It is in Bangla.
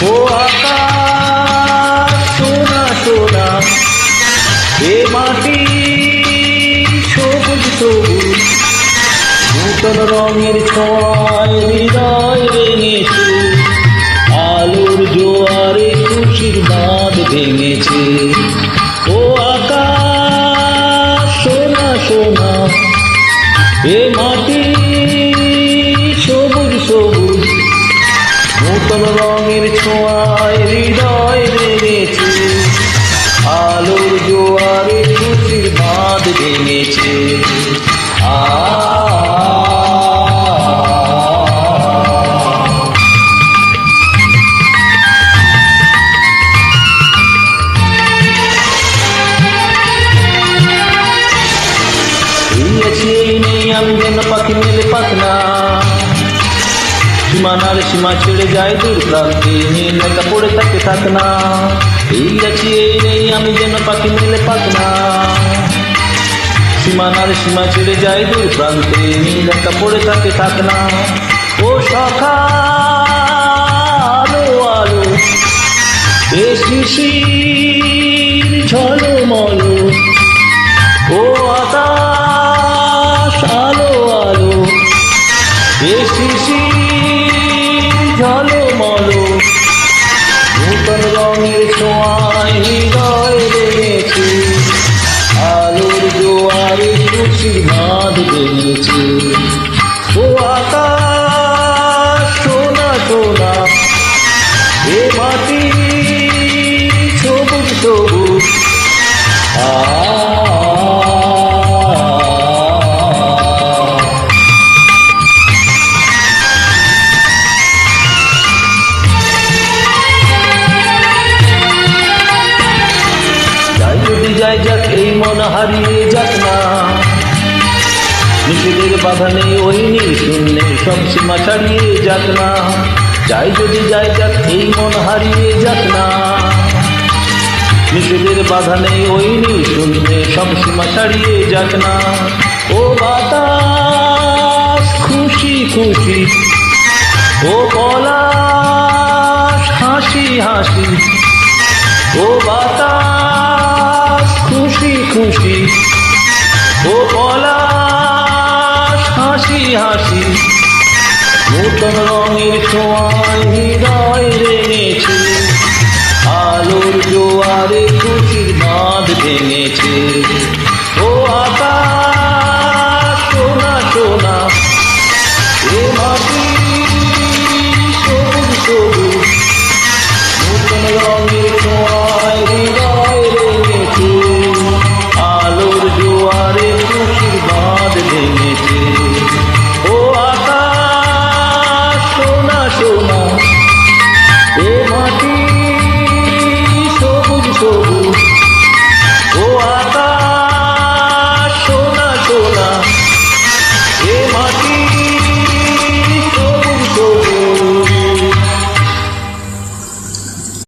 ও আকাশ সোনা সোনা, এ মাটি সবুজ সবুজ, নূতন রঙের ছোঁয়ায় হৃদয় ভেঙেছে, আলোর জোয়ারে খুশির বাঁধ ভেঙেছে। ও আকাশ সোনা সোনা, এ মাটি সবুজ সবুজ, নূতন রঙের ছোঁয়ায় হৃদয় ভেঙেছে, আলোর জোয়ারে খুশির বাঁধ ভেঙেছে। আমি যেন পাখি মেলে পাখনা, সীমানার সীমা ছেড়ে যায় দূর প্রান্তে, নীলতা পড়ে থাকে থাকনা। এই আছি এই নেই আমি যেন পাখি মেলে পাখনা, সীমানার সীমা ছেড়ে যায় দূর প্রান্তে, নীলতা পড়ে থাকে থাকনা। ও সখা আলো আলো, এ শিশির ঝলমল, ও আকাশ আলো আলো, এ শিশির ঝলমল, নূতন রঙের ছোঁয়ায় হৃদয় ভেঙেছে, আলোর জোয়ারে খুশির বাঁধ ভেঙেছে। ও আকাশ সোনা সোনা, এ মাটি সবুজ সবুজ। যাই যাক এই মন হারিয়ে যাক না, নিষেধের বাধা নেই ওই নীল শূন্যে, সব সীমা ছাড়িয়ে যাক না। যাই যদি যাই যাক এই মন হারিয়ে যাক না, নিষেধের বাধা নেই ওই নীল শূন্যে, সব সীমা ছাড়িয়ে যাক না। ও বাতাস খুশি খুশি, ও পলাশ হাসি হাসি, ও বাতাস খুশি খুশি, ও পলাশ হাসি হাসি, নূতন রঙের ছোঁয়ায় হৃদয় ভেঙেছে, আলোর জোয়ারে খুশির বাঁধ ভেঙেছে। ও আকাশ সোনা সোনা, এ মাটি